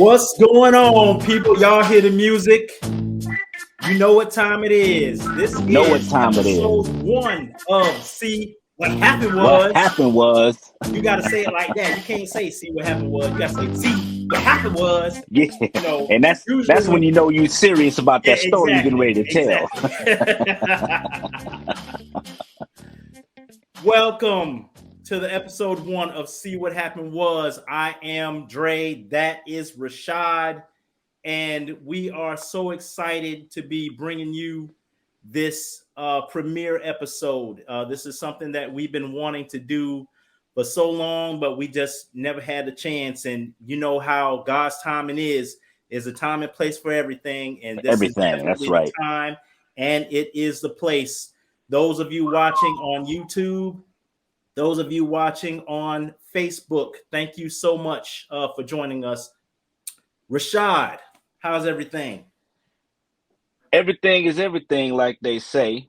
What's going on, people? Y'all hear the music? You know what time it is. This Know what is time it episode is. 1 of See What Happened What Was. happened was, You got to say it like that. You can't say See What Happened Was. You got to say See What Happened Was. yeah, You know, and that's usually that's when when. you know you serious about Yeah, that story you're getting exactly. ready to tell. Exactly. Welcome to the episode 1 of See What Happened Was. I am Dre. That is Rashad. And we are so excited to be bringing you this premiere episode. This is something that we've been wanting to do for so long, but we just never had the chance. And you know how God's timing is a time and place for everything. And this is Everything. That's definitely the right. time, and it is the place. Those of you watching on YouTube, those of you watching on Facebook, thank you so much for joining us. Rashad, how's everything? Everything is everything, like they say.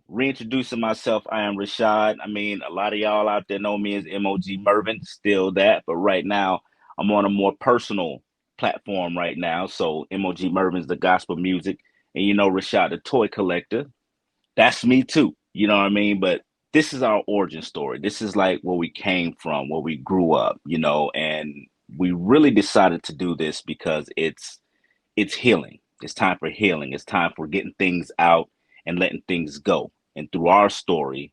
Reintroducing myself, I am Rashad. I mean, a lot of y'all out there know me as MOG Mervin, still that. But right now, I'm on a more personal platform right now. So MOG Mervin's the gospel music. And Rashad, the toy collector. That's me too. You know what I mean? But this is our origin story. This is like where we came from, where we grew up, and we really decided to do this because it's healing. It's time for healing. It's time for getting things out and letting things go. And through our story,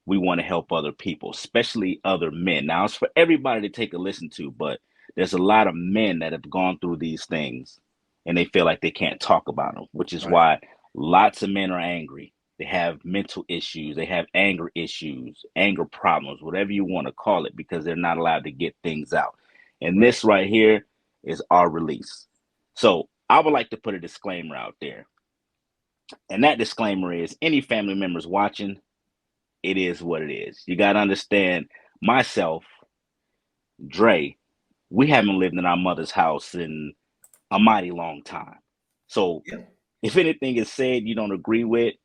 we want to help other people, especially other men. Now, it's for everybody to take a listen to, but there's a lot of men that have gone through these things and they feel like they can't talk about them, which is Right. why lots of men are angry. They have mental issues, they have anger issues, anger problems, whatever you want to call it, because they're not allowed to get things out. And Right. this right here is our release. So I would like to put a disclaimer out there. And that disclaimer is any family members watching, it is what it is. You got to understand, myself, Dre, we haven't lived in our mother's house in a mighty long time. So Yeah. if anything is said you don't agree with,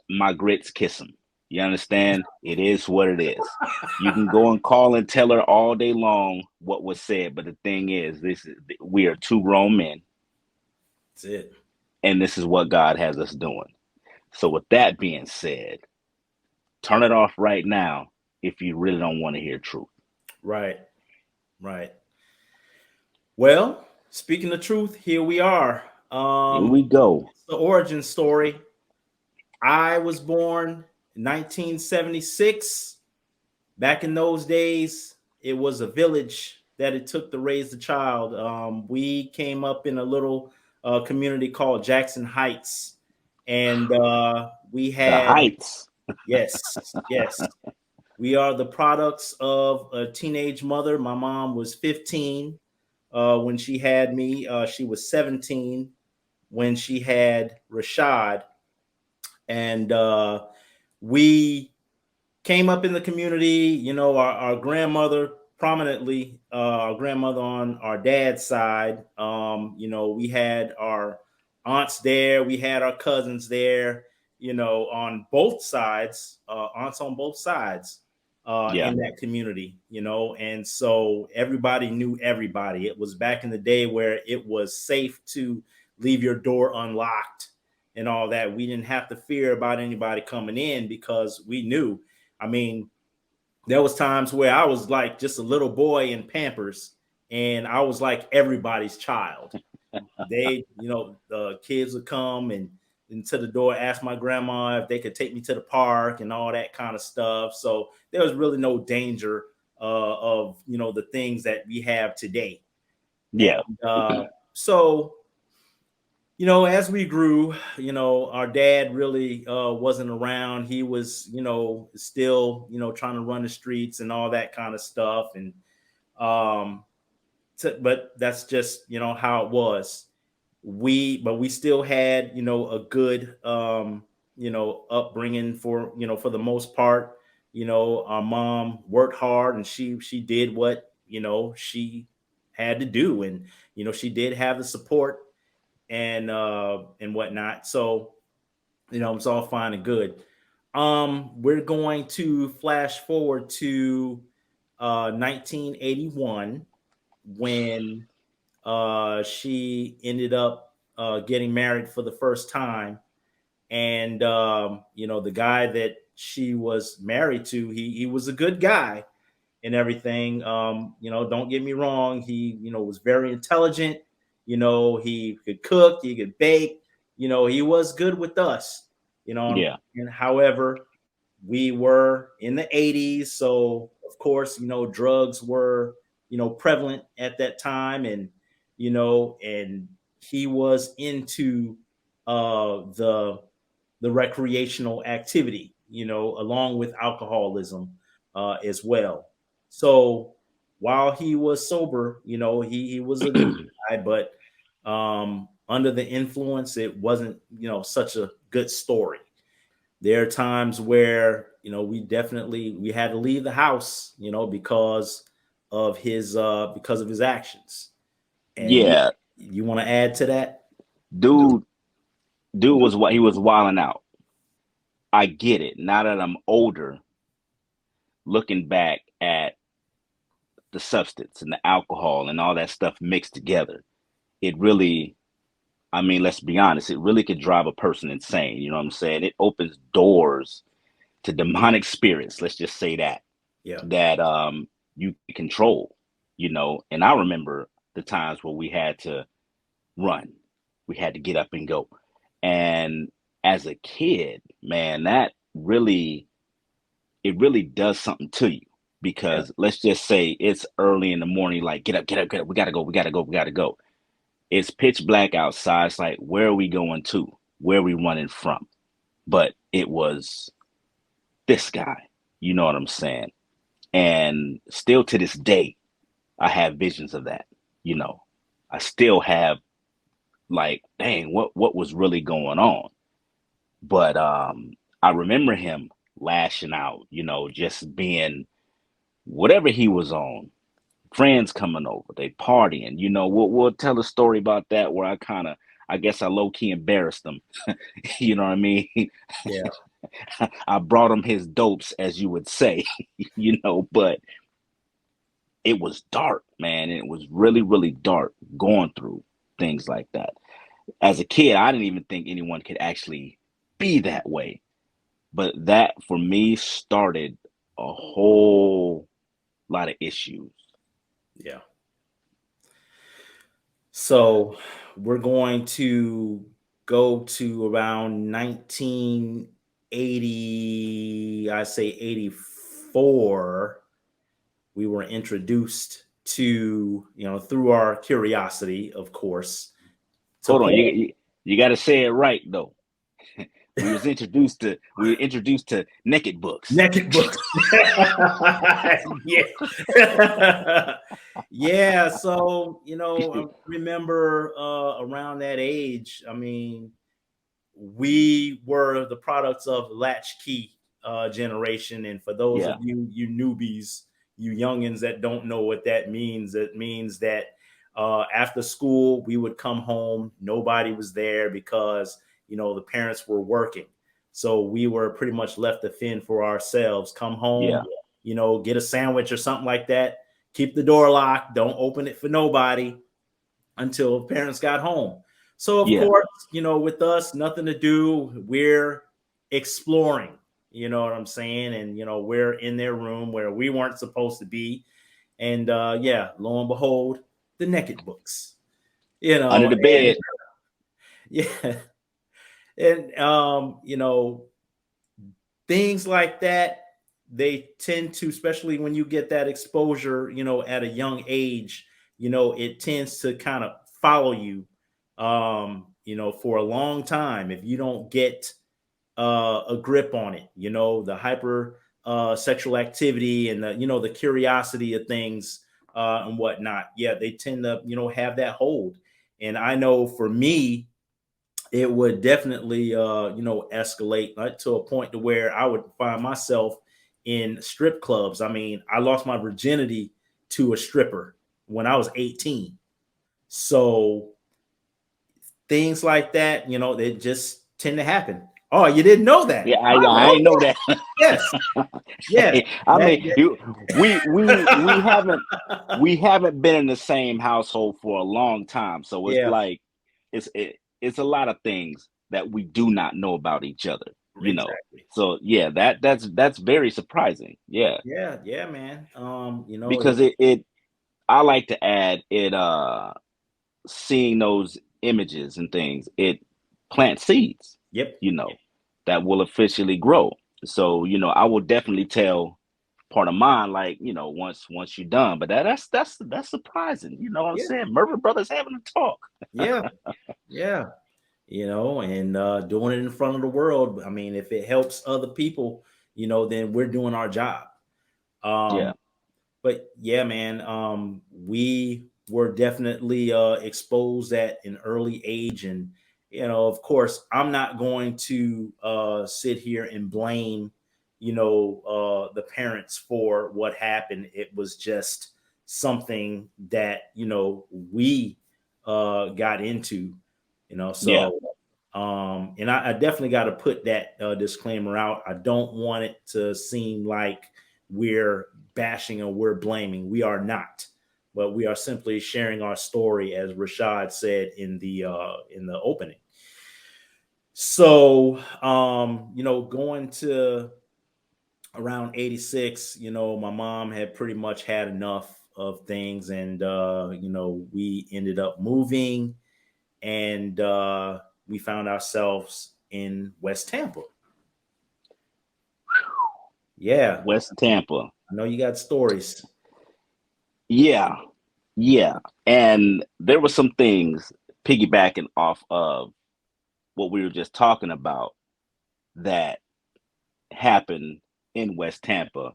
my grits kiss them. You understand? It is what it is. You can go and call and tell her all day long what was said, but the thing is, we are two grown men, That's it. and this is what God has us doing. So with that being said, turn it off right now if you really don't want to hear truth. Right. Right. Well, speaking the truth, here we are. Here we go. It's the origin story. I was born in 1976. Back in those days, it was a village that it took to raise the child. We came up in a little community called Jackson Heights, and we The had heights. yes, yes. We are the products of a teenage mother. My mom was 15 when she had me. She was 17 when she had Rashad. And we came up in the community, our grandmother prominently, our grandmother on our dad's side. We had our aunts there, we had our cousins there, on both sides, aunts on both sides Yeah. in that community, and so everybody knew everybody. It was back in the day where it was safe to leave your door unlocked and all that. We didn't have to fear about anybody coming in because we knew. I mean, there was times where I was like just a little boy in Pampers, and I was like everybody's child. The kids would come and into the door, ask my grandma if they could take me to the park and all that kind of stuff. So there was really no danger of the things that we have today. Yeah. And so as we grew, our dad really wasn't around. He was, still, trying to run the streets and all that kind of stuff. And, but that's just, how it was. But we still had, a good, upbringing for the most part. Our mom worked hard and she did what, she had to do. And, she did have the support and whatnot. So, it's all fine and good. We're going to flash forward to 1981 when she ended up getting married for the first time, and the guy that she was married to, he was a good guy and everything. Don't get me wrong, he was very intelligent. He could cook, he could bake. He was good with us. Yeah. And however, we were in the 80s, so of course, drugs were prevalent at that time, and he was into the recreational activity, along with alcoholism as well. So while he was sober, he was a good guy, but under the influence, it wasn't such a good story. There are times where we had to leave the house, because of his actions. And Yeah. you want to add to that? Dude, dude was what he was wilding out. I get it. Now that I'm older, looking back at the substance and the alcohol and all that stuff mixed together, it really, I mean, let's be honest, it really could drive a person insane. You know what I'm saying? It opens doors to demonic spirits. Let's just say that Yeah, that you can control. And I remember the times where we had to run, we had to get up and go. And as a kid, man, that really it really does something to you yeah, because let's just say it's early in the morning, like get up, get up, get up, we gotta go, we gotta go, we gotta go. It's pitch black outside. It's like, where are we going to? Where are we running from? But it was this guy, you know what I'm saying? And still to this day, I have visions of that, you know. I still have like, dang, what was really going on? But I remember him lashing out, just being whatever he was on, friends coming over, they partying. We'll tell a story about that where I guess I low key embarrassed them. You know what I mean? yeah, I brought him his dopes, as you would say, but it was dark, man. It was really, really dark going through things like that. As a kid, I didn't even think anyone could actually be that way. But that for me started a whole lot of issues. yeah. So we're going to go to around 1980, I say 84. We were introduced to, through our curiosity, of course, to Hold on, porn. you got to say it right though. We were introduced to naked books. Naked books. Yeah. Yeah. So, I remember around that age, I mean, we were the products of latchkey generation. And for those of Yeah, you newbies, you youngins that don't know what that means, it means that after school, we would come home. Nobody was there because, the parents were working. So we were pretty much left to fend for ourselves. Come home, yeah, get a sandwich or something like that. Keep the door locked. Don't open it for nobody until parents got home. So of yeah. course, with us, nothing to do. We're exploring. You know what I'm saying? And we're in their room where we weren't supposed to be. And yeah, lo and behold, the naked books. Under the And bed. yeah, and things like that, they tend to, especially when you get that exposure, at a young age, it tends to kind of follow you, for a long time if you don't get a grip on it. The hyper sexual activity and the curiosity of things and whatnot. Yeah, they tend to have that hold. And I know for me, it would definitely escalate, like, to a point to where I would find myself in strip clubs. I mean, I lost my virginity to a stripper when I was 18. So things like that, they just tend to happen. Oh, you didn't know Yeah, that? I Oh, ain't know that. yes, yes. I That, mean, we haven't we haven't been in the same household for a long time, so it's yeah, like it's a lot of things that we do not know about each other, you know. exactly. So yeah, that's very surprising. Yeah, Yeah, yeah, man. because it I like to add it seeing those images and things, it plants seeds, yep, you know, that will officially grow. So, I will definitely tell part of mine, like, once you're done. But that's surprising. You know what I'm yeah, saying? Murphy Brothers having a talk. yeah, yeah. And doing it in front of the world. I mean, if it helps other people, then we're doing our job. Yeah, Um, but yeah, man, we were definitely exposed at an early age, and of course, I'm not going to sit here and blame, the parents for what happened. It was just something that we got into, yeah, so and I definitely got to put that disclaimer out. I don't want it to seem like we're bashing or we're blaming. We are not, but we are simply sharing our story, as Rashad said in the opening. So, going to around 86, my mom had pretty much had enough of things, and we ended up moving, and we found ourselves in West Tampa. Yeah, West Tampa. I know you got stories. Yeah, yeah. And there were some things piggybacking off of what we were just talking about that happened in West Tampa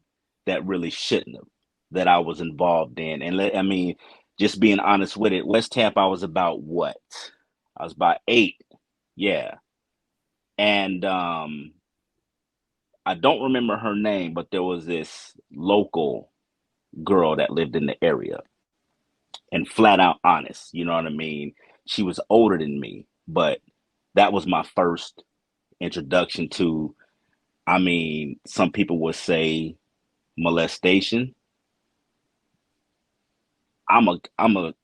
that really shouldn't have, that I was involved in. And I mean, just being honest with it, West Tampa, I was about what? I was about 8. Yeah. And I don't remember her name, but there was this local girl that lived in the area, and flat out honest, you know what I mean? She was older than me, but that was my first introduction to, I mean, some people would say molestation. I'm a I'm a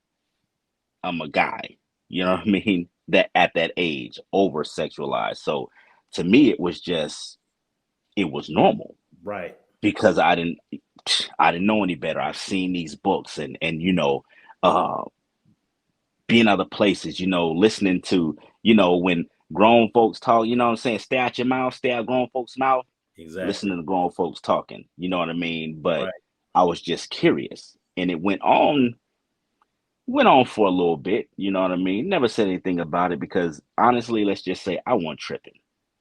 I'm a guy, you know what I mean? That at that age, over sexualized. So to me, it was normal Right. because I didn't know any better. I've seen these books and uh, being other places, listening to when grown folks talk. You know what I'm saying? Stay out your mouth, stay out grown folks' mouth. Exactly. Listening to grown folks talking. You know what I mean? But Right. I was just curious, and it went on for a little bit, you know what I mean? Never said anything about it because honestly, let's just say I wasn't tripping.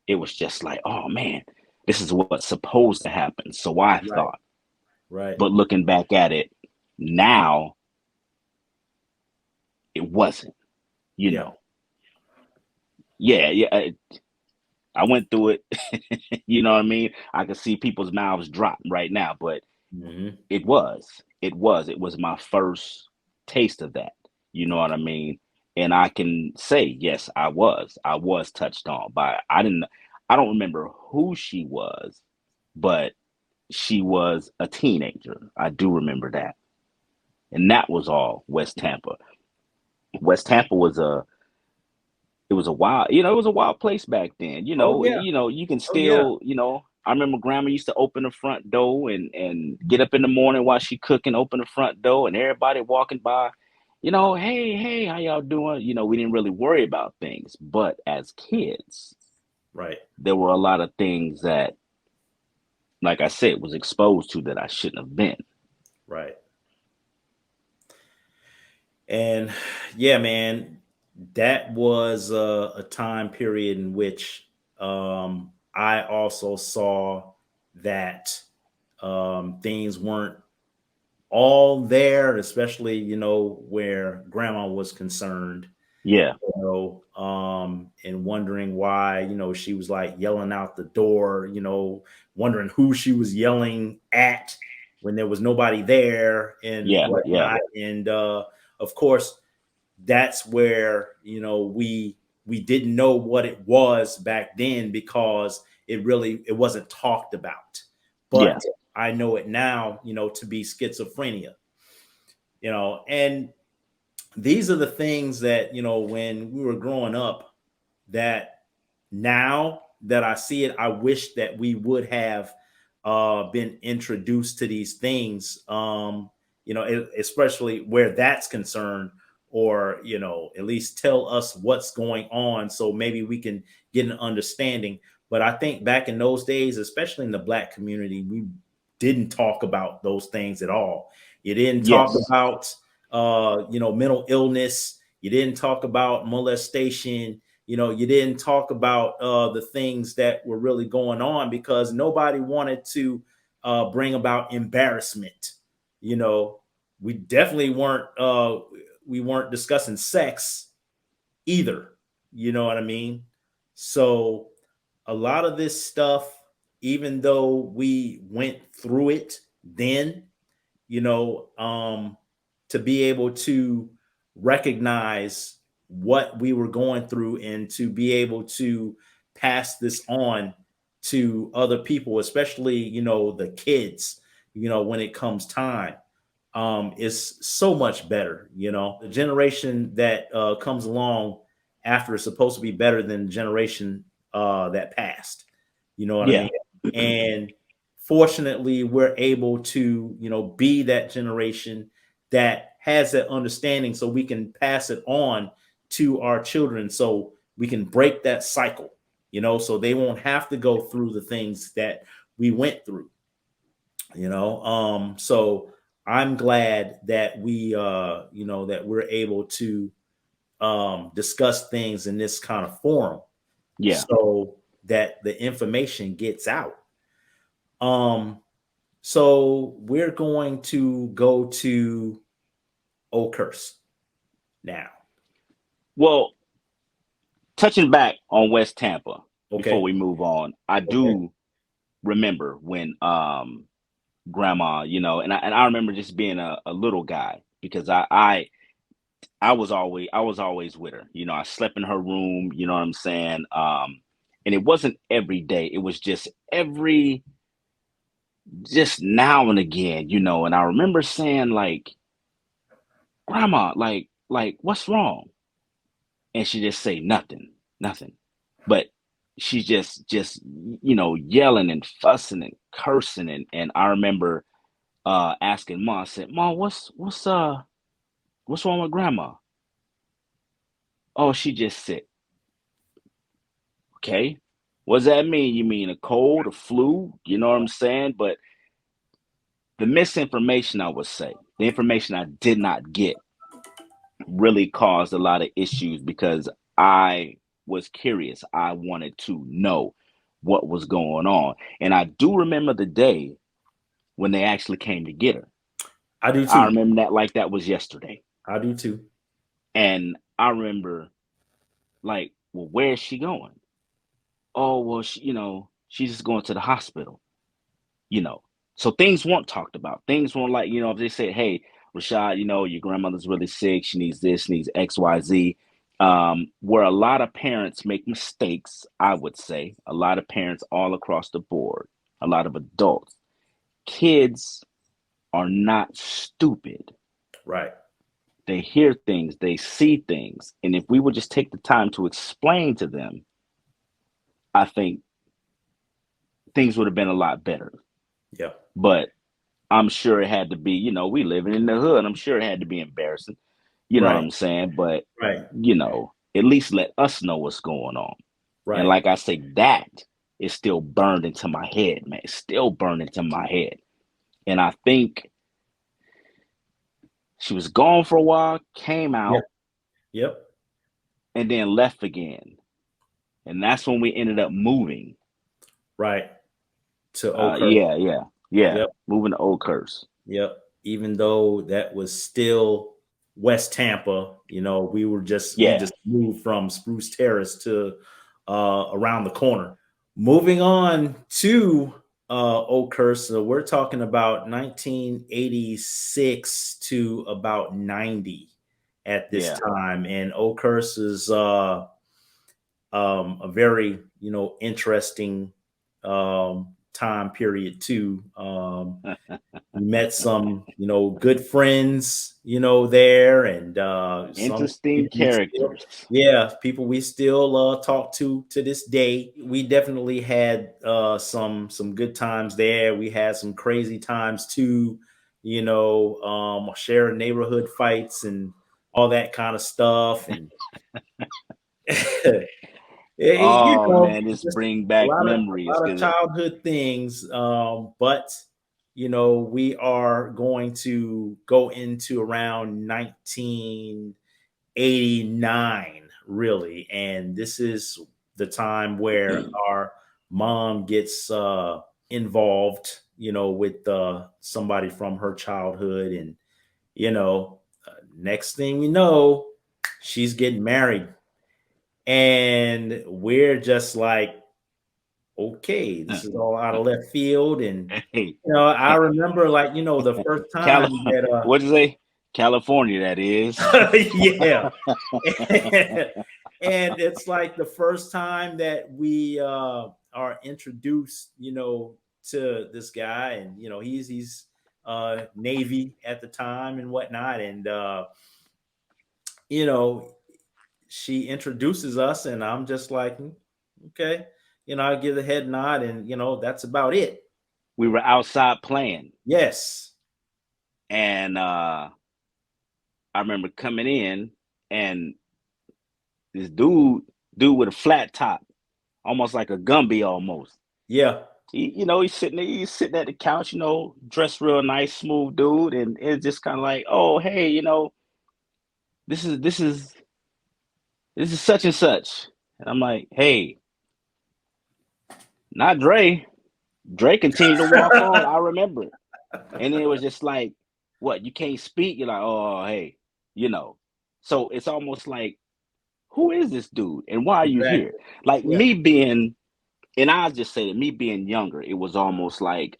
It was just like, oh man, this is what's supposed to happen. So I Right. thought. Right. But looking back at it now, it wasn't, you Yeah. know. Yeah, yeah, I went through it. You know what I mean? I can see people's mouths drop right now, but Hmm. it was my first taste of that. You know what I mean? And I can say, yes, I was touched on by, I don't remember who she was, but she was a teenager. I do remember that. And that was all West Tampa. West Tampa was a wild, it was a wild place back then. Oh yeah. You can Oh yeah. still, I remember grandma used to open the front door and get up in the morning while she cooking, open the front door, and everybody walking by, hey, hey, how y'all doing? We didn't really worry about things, but as kids, Right. there were a lot of things that, like I said, was exposed to that I shouldn't have been. Right. And yeah, man, that was a time period in which I also saw that things weren't all there, especially where grandma was concerned. Yeah, And wondering why, she was like yelling out the door, wondering who she was yelling at when there was nobody there and yeah, yeah, whatnot. And of course, that's where, we we didn't know what it was back then because it wasn't talked about. Yeah. But I know it now, to be schizophrenia, and these are the things that, when we were growing up, that now that I see it, I wish that we would have been introduced to these things, especially where that's concerned, or, at least tell us what's going on so maybe we can get an understanding. But I think back in those days, especially in the Black community, we didn't talk about those things at all. You didn't talk Yes. about, mental illness. You didn't talk about molestation. You didn't talk about the things that were really going on because nobody wanted to bring about embarrassment. You know, we definitely weren't discussing sex either. You know what I mean? So a lot of this stuff, even though we went through it then, you know, um, to be able to recognize what we were going through and to be able to pass this on to other people, especially, the kids, when it comes time, is so much better. The generation that comes along after is supposed to be better than the generation that passed. You know what I Yeah. mean? And fortunately, we're able to, be that generation that has that understanding so we can pass it on to our children so we can break that cycle, so they won't have to go through the things that we went through. So I'm glad that that we're able to discuss things in this kind of forum Yeah. so that the information gets out. um so we're going to go to Oakhurst now. Well, touching back on West Tampa before Okay. we move on, I Okay. do remember when grandma, and I remember just being a little guy because I was always with her. I slept in her room, you know what I'm saying? And it wasn't every day. It was just now and again, and I remember saying like, "Grandma, like what's wrong?" And she just say nothing, nothing. But she's just yelling and fussing and cursing and I remember asking mom, I said, "Mom, what's wrong with grandma?" "Oh, she just sick." Okay. What does that mean? You mean a cold, a flu? You know what I'm saying? But the misinformation, I would say, the information I did not get really caused a lot of issues because I was curious. I wanted to know what was going on. And I do remember the day when they actually came to get her. I do I too. remember that like that was yesterday. I do too. And I remember like, well, where is she going? Oh, well, she's just going to the hospital. you know. So things weren't talked about. Things weren't like, if they said, hey, Rashad, your grandmother's really sick. She needs this, needs X, Y, Z. Where a lot of parents make mistakes, I would say, a lot of parents all across the board, a lot of adults, kids are not stupid. Right. They hear things, they see things. And if we would just take the time to explain to them, I think things would have been a lot better. Yeah. But I'm sure it had to be, we living in the hood. I'm sure it had to be embarrassing. You know what Right. I'm saying? But, Right. at least let us know what's going on. And Right. like I say, that is still burned into my head, man. It's still burned into my head. And I think she was gone for a while, came Yep. out, Yep. and then left again. And that's when we ended up moving. Right. To Oakhurst. Yeah. Yep. Moving to Old Curse. Yep. Even though that was still West Tampa, we Yeah. just moved from Spruce Terrace to around the corner. Moving on to Oakhurst, so we're talking about 1986 to about 90 at this Yeah. time, and Oakhurst is a very interesting time period too. We met some good friends there, and some Interesting people we still, characters. yeah, people we still talk to this day. We definitely had some good times there. We had some crazy times too, sharing neighborhood fights and all that kind of stuff. And Oh man, this just bring a back lot of memories because childhood things. But we are going to go into around 1989, really, and this is the time where our mom gets involved, with somebody from her childhood, and next thing we know, she's getting married, and we're just like, okay, this is all out of left field. And hey, I remember, like, the first Cal, time that what'd you say? California, that is. yeah. And it's like the first time that we are introduced, to this guy, and he's Navy at the time and whatnot. And you know, she introduces us, and I'm just like, okay, I give the head nod, and that's about it. We were outside playing, Yes. and I remember coming in, and this dude with a flat top, almost like a Gumby, almost. Yeah. He's sitting at the couch, dressed real nice, smooth dude, and it's just kind of like, oh, hey, this is this is this is such and such, and I'm like, hey, not Dre. Dre continued to walk on. I remember, and then it was just like, what? You can't speak. You're like, oh, hey, you know. So it's almost like, who is this dude, and why are you here? Exactly. Like Yeah. me being, and I'll just say that me being younger, it was almost like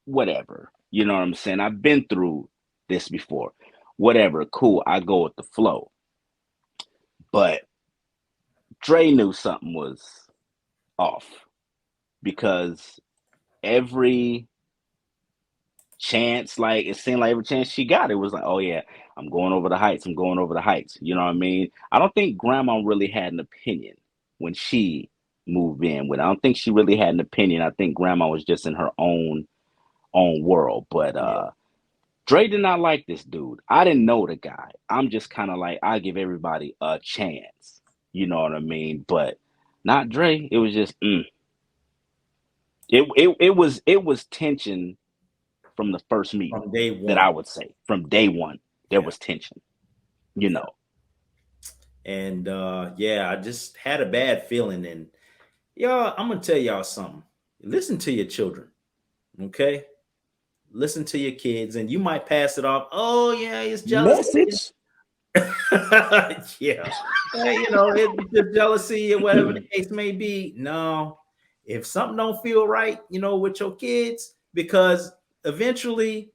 whatever. You know what I'm saying? I've been through this before. Whatever, cool. I go with the flow. But Dre knew something was off because every chance, like it seemed like every chance she got, it was like, oh yeah, I'm going over the heights. I'm going over the heights. You know what I mean? I don't think grandma really had an opinion when she moved in with. I don't think she really had an opinion. I think grandma was just in her own world. But Yeah. Dre did not like this dude. I didn't know the guy. I'm just kind of like, I give everybody a chance. You know what I mean? But not Dre. It was just it was tension from the first meeting, From day that I one. would say. From day one, there Yeah. was tension, you Yeah. know. And yeah, I just had a bad feeling. And y'all, I'm gonna tell y'all something. Listen to your children, okay? Listen to your kids, and you might pass it off. Oh yeah, it's jealousy. Message. Yeah. It's just jealousy or whatever the case may be. No, if something don't feel right, with your kids, because eventually,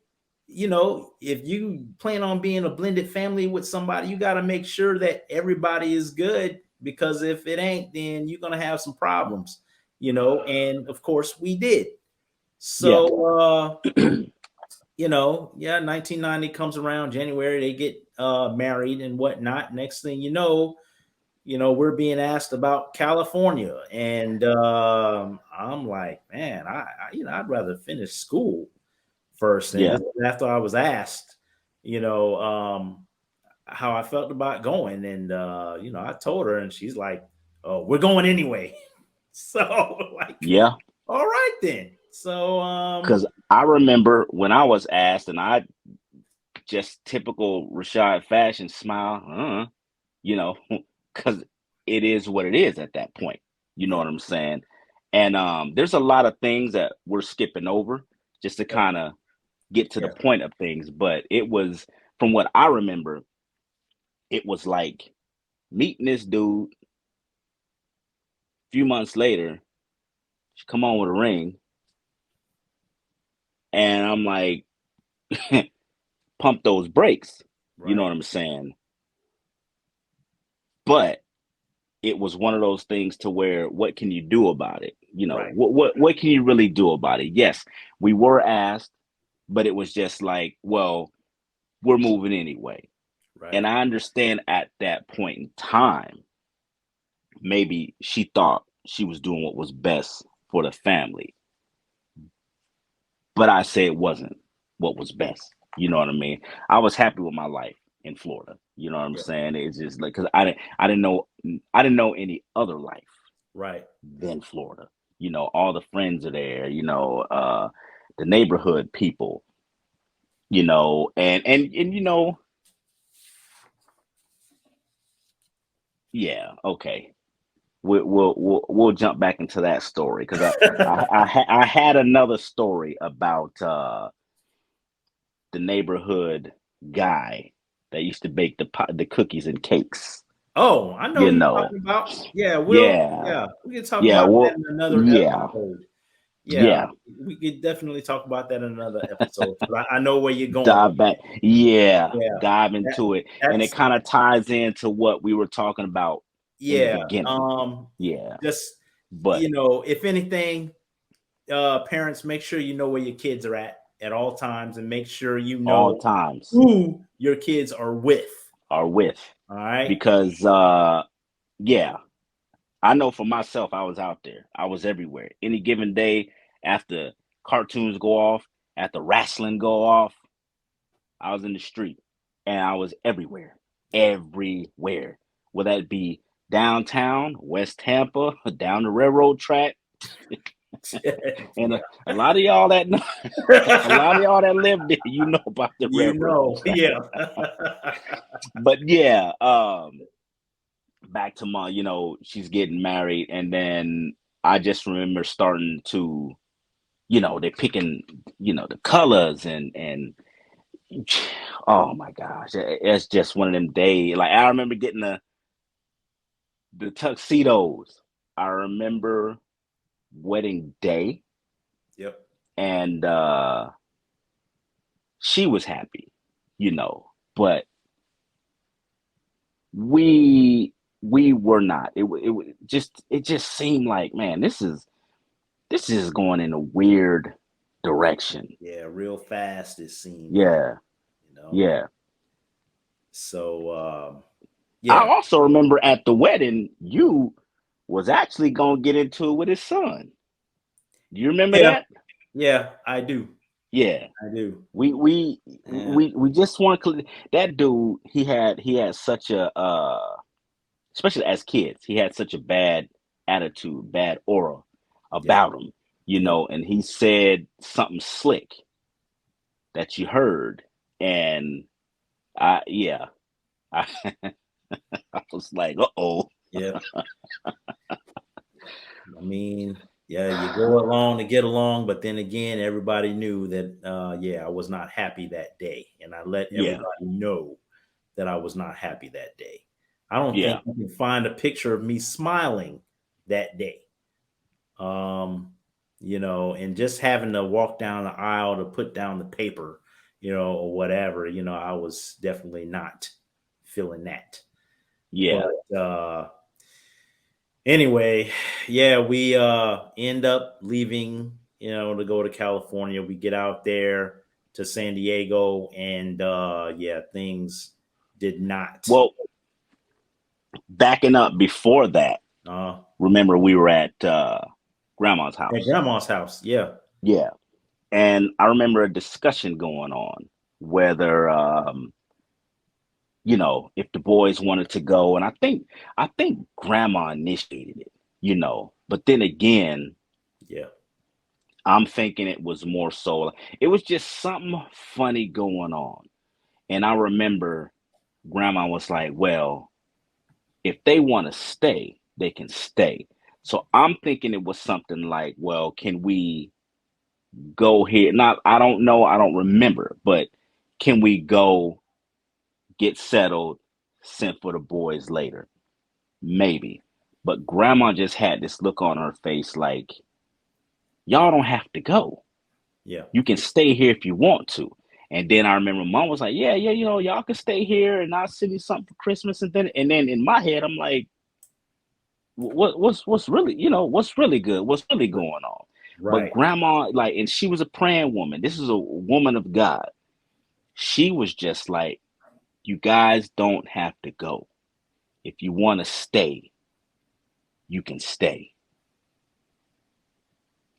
if you plan on being a blended family with somebody, you got to make sure that everybody is good, because if it ain't, then you're going to have some problems, and of course we did. Yeah. So, yeah, 1990 comes around, January, they get married and whatnot. Next thing we're being asked about California, and I'm like, man, I'd rather finish school first. And Yeah. this was after I was asked, you know, um, how I felt about going, and I told her, and she's like, "Oh, we're going anyway." So, like, Yeah. all right then. So, Because I remember when I was asked, and I just typical Rashad fashion smile, you know, because it is what it is at that point. You know yeah, what I'm saying? And there's a lot of things that we're skipping over just to yep, kind of get to the yeah, point of things. But it was, from what I remember, it was like meeting this dude. A few months later, she come on with a ring, and I'm like, pump those brakes. You know right, what I'm saying? But it was one of those things to where what can you do about it? You know, Right. what can you really do about it? Yes, we were asked, but it was just like, well, we're moving anyway. And Right. I understand at that point in time, maybe she thought she was doing what was best for the family, but I say it wasn't what was best. You know what I mean? I was happy with my life in Florida. You know what I'm Yeah. saying? It's just like because I didn't know any other life Right. than Florida. You know, all the friends are there. The neighborhood people. And yeah, okay. We'll jump back into that story because I had another story about the neighborhood guy that used to bake the cookies and cakes. Oh, I know You who you're know, talking about. Yeah, yeah, we can talk yeah, about that well, in another yeah, episode. Yeah, yeah. we could definitely talk about that in another episode. But I know where you're going with Dive back, yeah, yeah. dive That into it, and it that's kind of ties into what we were talking about in the yeah. beginning. Yeah, Just but if anything, parents, make sure you know where your kids are at all times, and make sure you all know times who your kids are with. are with All right. because yeah, I know for myself, I was out there. I was everywhere. Any given day, after cartoons go off, after wrestling go off, I was in the street and I was everywhere. Yeah. Everywhere. Whether that be downtown, West Tampa, down the railroad track. And Yeah. a lot of y'all that know, a lot of y'all that live there, you know about the railroad track. Yeah. But yeah, back to my, she's getting married, and then I just remember starting to, they're picking, the colors and oh my gosh, it's just one of them days. Like I remember getting the tuxedos. I remember wedding day, Yep. and she was happy, but we were not. It just seemed like, man, this is going in a weird direction. Yeah, real fast it seemed like, Yeah, you know. yeah. So I yeah. also remember at the wedding, you was actually gonna get into it with his son. Do you remember Yeah. that? Yeah, I do. Yeah. I do. We we Yeah. we just want that dude. He had such a especially as kids, he had such a bad attitude, bad aura Yep. about him, Yep. and he said something slick that you heard, and yeah, I, I was like, uh-oh. Yep. I mean, yeah, you go along to get along, but then again, everybody knew that yeah, I was not happy that day. And I let Yeah, everybody know that I was not happy that day. I don't yeah, think you can find a picture of me smiling that day. Um, and just having to walk down the aisle to put down the paper, or whatever, I was definitely not feeling that. yeah. But anyway, yeah, we end up leaving, to go to California. We get out there to San Diego, and yeah, things did not. Well, backing up before that, uh remember we were at grandma's at house. grandma's house. Yeah. Yeah, and I remember a discussion going on whether if the boys wanted to go, and I think grandma initiated it, but then again, Yeah. I'm thinking it was more so it was just something funny going on. And I remember grandma was like, well, if they want to stay, they can stay. So I'm thinking it was something like, well, can we go here? Not, I don't know, I don't remember, but can we go get settled, send for the boys later? Maybe. But grandma just had this look on her face like, y'all don't have to go. Yeah. You can stay here if you want to. And then I remember mom was like, yeah, yeah, y'all can stay here and I'll send you something for Christmas. And then in my head, I'm like, what's really, what's really good, what's really going on. But Right. grandma, like, and she was a praying woman. This is a woman of God. She was just like, you guys don't have to go. If you want to stay, you can stay.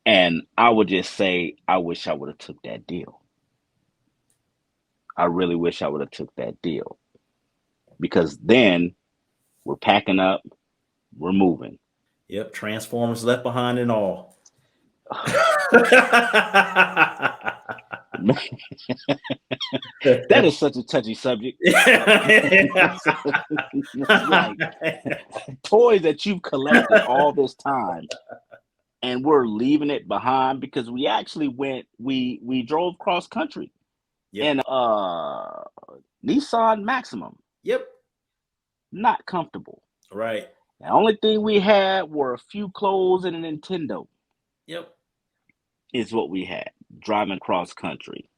And I would just say, I wish I would have took that deal. I really wish I would have took that deal, because then we're packing up, we're moving. Yep. Transformers left behind and all. That is such a touchy subject. Like, toys that you've collected all this time, and we're leaving it behind because we actually we drove cross country Yep. in Nissan Maximum. Yep. Not comfortable. Right. The only thing we had were a few clothes and a Nintendo, Yep. is what we had driving cross country.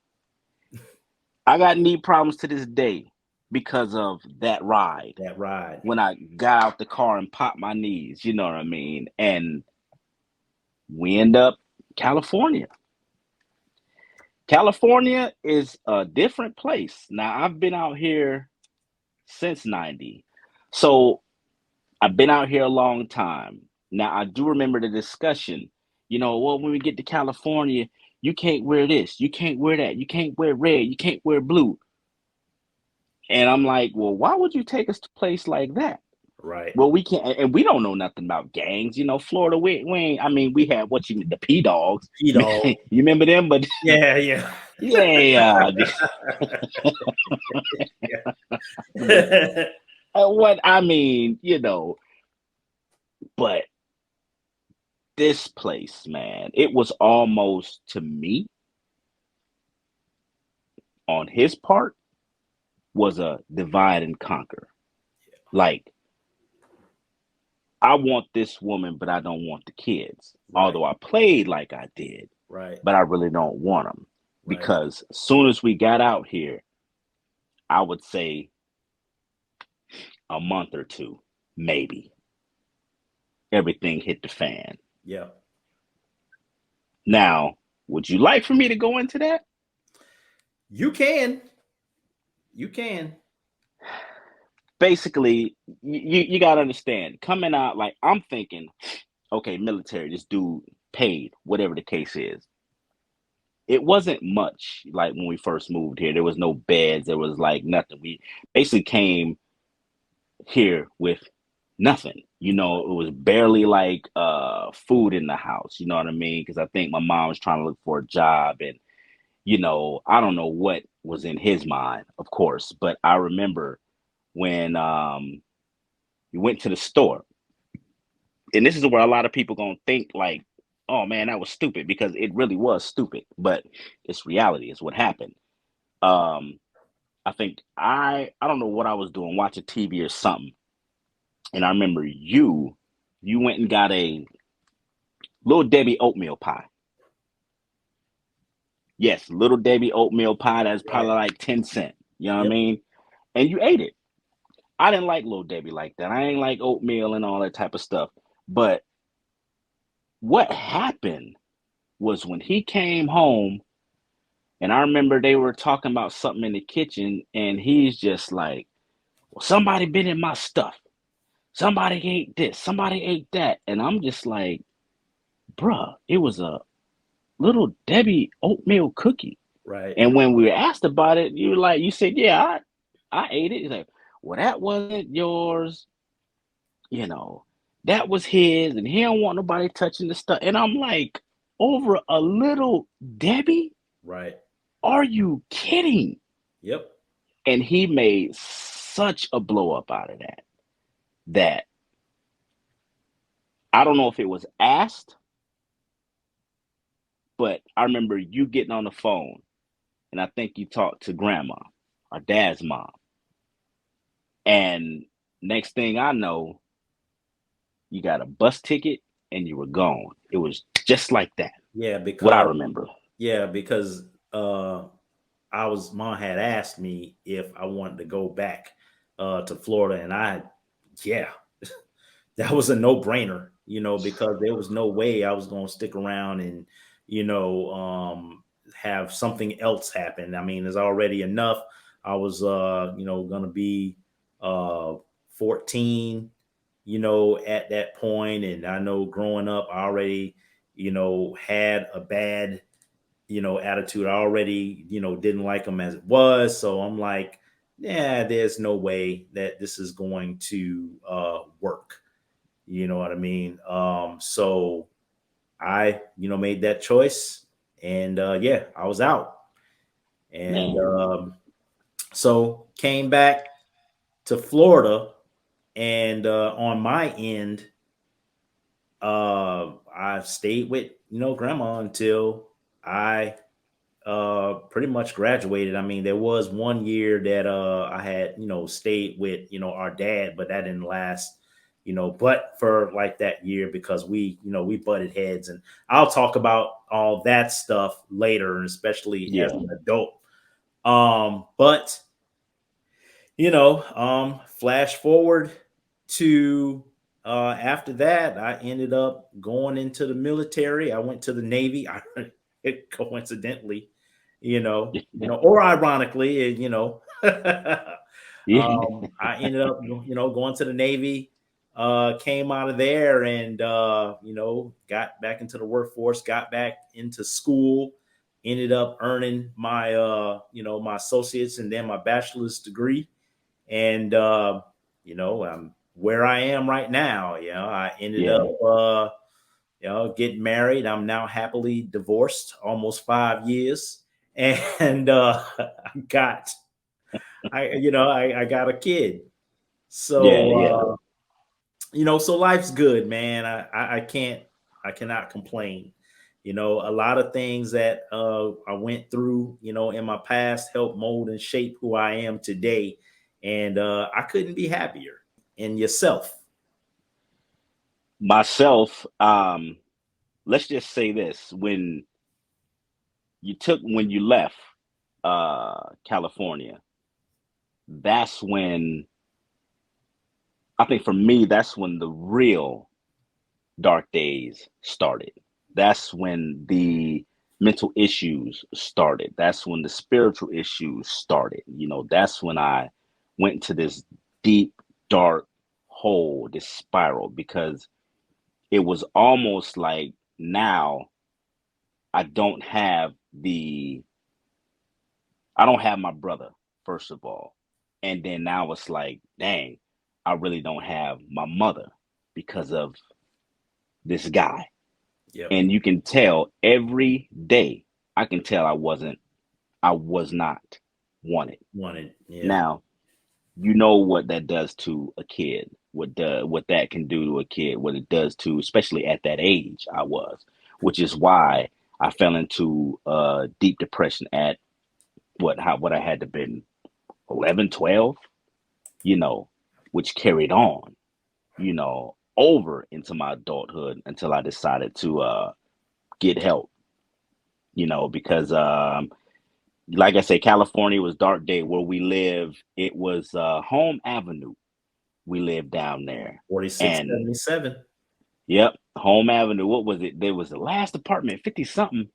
I got knee problems to this day because of that ride. That ride. When I got out the car and popped my knees, you know what I mean? And we end up California. California is a different place. Now, I've been out here since 90. So I've been out here a long time. Now, I do remember the discussion, well, when we get to California, you can't wear this, you can't wear that, you can't wear red, you can't wear blue. And I'm like, well, why would you take us to a place like that? Right. Well, we can't, and we don't know nothing about gangs. Florida, we ain't, I mean, we had the P Dogs. P-Dog. You remember them? But Yeah. Yeah. yeah, but what I mean, but this place, man, it was almost, to me, on his part, was a divide and conquer. Like, I want this woman, but I don't want the kids. Right. Although I played like I did, Right. but I really don't want them, Right. because as soon as we got out here, I would say a month or two, maybe, everything hit the fan. Yeah. Now, would you like for me to go into that? You can. You can. Basically, you got to understand, coming out, like, I'm thinking, okay, military, this dude paid, whatever the case is. It wasn't much. Like, when we first moved here, there was no beds, there was like nothing. We basically came here with nothing. It was barely like food in the house, you know what I mean? Because I think my mom was trying to look for a job, and I don't know what was in his mind, of course, but I remember when we went to the store. And this is where a lot of people gonna think like, oh man, that was stupid, because it really was stupid, but it's reality, it's what happened. um I think I don't know what I was doing, watching TV or something, and I remember you went and got a little Debbie oatmeal pie. Yes, little Debbie oatmeal pie that's Right. probably like 10 cents, you know what I Yep. mean? And you ate it. I didn't like little Debbie like that. I ain't like oatmeal and all that type of stuff. But what happened was, when he came home, and I remember they were talking about something in the kitchen, and he's just like, well, somebody been in my stuff. Somebody ate this, somebody ate that. And I'm just like, bruh, it was a little Debbie oatmeal cookie. Right. And when we were asked about it, you said, yeah, I ate it. He's like, well, that wasn't yours. You know, that was his, and he don't want nobody touching the stuff. And I'm like, over a little Debbie? Right. Are you kidding? Yep. And he made such a blow up out of that I don't know if it was asked, but I remember you getting on the phone, and I think you talked to grandma, our dad's mom. And next thing I know, you got a bus ticket and you were gone. It was just like that. Yeah, What I because remember. yeah, because mom had asked me if I wanted to go back to Florida, and yeah, that was a no-brainer, because there was no way I was going to stick around and, have something else happen. I mean, there's already enough. I was, going to be 14, at that point. And I know growing up, I already, had a bad, attitude. I already, didn't like them as it was. So I'm like, yeah, there's no way that this is going to work. You know what I mean? So I, made that choice, and yeah, I was out. And Man, so came back to Florida, and on my end, I stayed with, grandma until I pretty much graduated. I mean, there was one year that I had, stayed with, our dad, but that didn't last, but for like that year, because we butted heads. And I'll talk about all that stuff later, and especially as yeah, an adult. But flash forward to after that, I ended up going into the military. I went to the Navy. I coincidentally, or ironically, yeah, I ended up, going to the Navy. Came out of there, and got back into the workforce. Got back into school. Ended up earning my, my associates and then my bachelor's degree, and I'm where I am right now. I ended up yeah, getting married. I'm now happily divorced, almost 5 years, and I got I got a kid. yeah, So yeah. so life's good, man. I cannot complain. A lot of things that I went through, in my past helped mold and shape who I am today. And I couldn't be happier. And yourself. Myself, let's just say this: when you left California, that's when I think for me, that's when the real dark days started. That's when the mental issues started. That's when the spiritual issues started. That's when I went into this deep, dark hole, this spiral, because it was almost like now I don't have the, I don't have my brother, first of all. And then now it's like, dang, I really don't have my mother because of this guy. Yep. And you can tell every day, I can tell I was not wanted. Wanted. Yeah. Now, you know what that does to a kid, what that can do to a kid, what it does to, especially at that age I was, which is why I fell into deep depression at what I had to been 11, 12, you know, which carried on, over into my adulthood until I decided to get help, because like I said, California was dark day where we live. It was Home Avenue. We lived down there. And 4677. yep, Home Avenue. What was it? There was the last apartment, 50 something,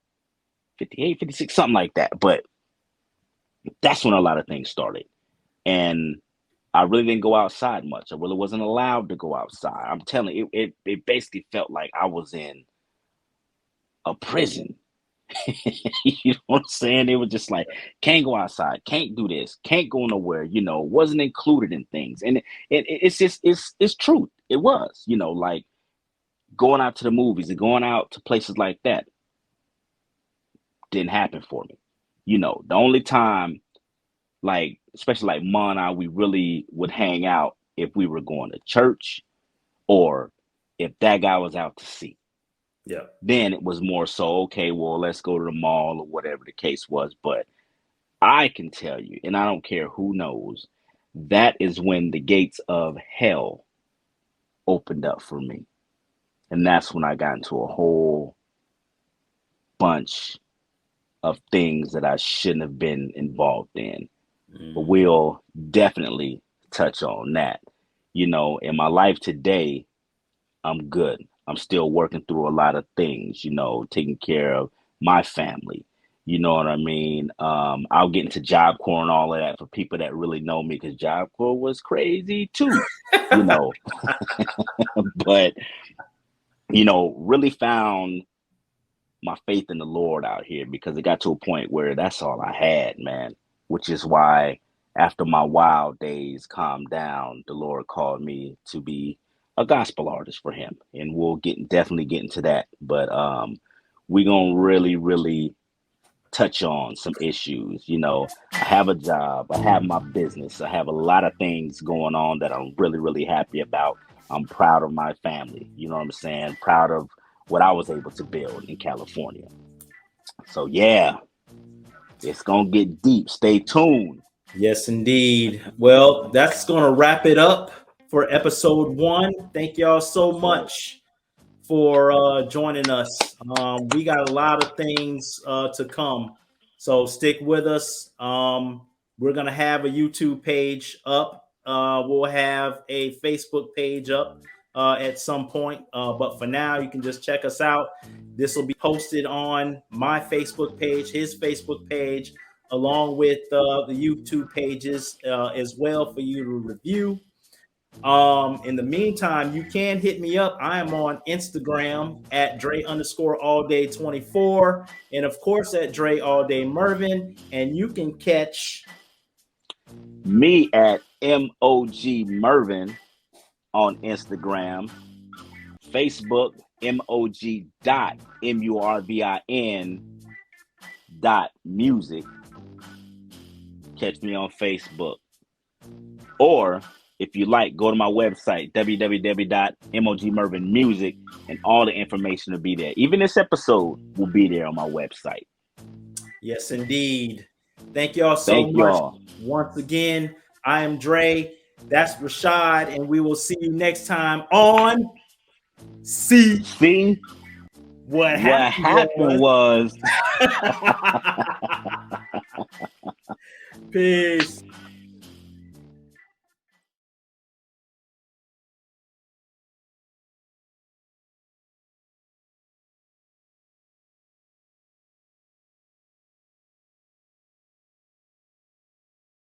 58, 56, something like that. But that's when a lot of things started. And I really didn't go outside much. I really wasn't allowed to go outside. I'm telling you, it basically felt like I was in a prison. You know what I'm saying? They were just like, can't go outside, can't do this, can't go nowhere, wasn't included in things. And it's just, it's truth. It was, like going out to the movies and going out to places like that didn't happen for me. The only time, like, especially like Ma and I, we really would hang out if we were going to church or if that guy was out to sea. Yeah. Then it was more so, okay, well, let's go to the mall or whatever the case was. But I can tell you, and I don't care who knows, that is when the gates of hell opened up for me. And that's when I got into a whole bunch of things that I shouldn't have been involved in. But Mm. we'll definitely touch on that. In my life today, I'm good. I'm still working through a lot of things, taking care of my family. You know what I mean? I'll get into Job Corps and all of that for people that really know me, because Job Corps was crazy too, you know. But, really found my faith in the Lord out here, because it got to a point where that's all I had, man. Which is why after my wild days calmed down, the Lord called me to be a gospel artist for him. And we'll definitely get into that. But we're gonna really, really touch on some issues. I have a job, I have my business, I have a lot of things going on that I'm really, really happy about. I'm proud of my family, you know what I'm saying? Proud of what I was able to build in California. So yeah, it's gonna get deep. Stay tuned. Yes, indeed. Well, that's going to wrap it up for episode 1. Thank y'all so Yes, sir. much for joining us. We got a lot of things to come, so stick with us. We're gonna have a YouTube page up. We'll have a Facebook page up at some point, but for now, you can just check us out. This will be posted on my Facebook page, his Facebook page, along with the YouTube pages as well for you to review. In the meantime, you can hit me up. I am on Instagram at Dre underscore all day 24. And of course at Dre all day Mervin. And you can catch Me at MOG Mervin on Instagram, Facebook, MOG dot MURVIN dot music. Catch me on Facebook. Or if you like, go to my website, www.mogmervinmusic, and all the information will be there. Even this episode will be there on my website. Yes, indeed. Thank y'all so Thank much. y'all. Once again, I am Dre. That's Rashad. And we will see you next time on See See, What what happened was Peace.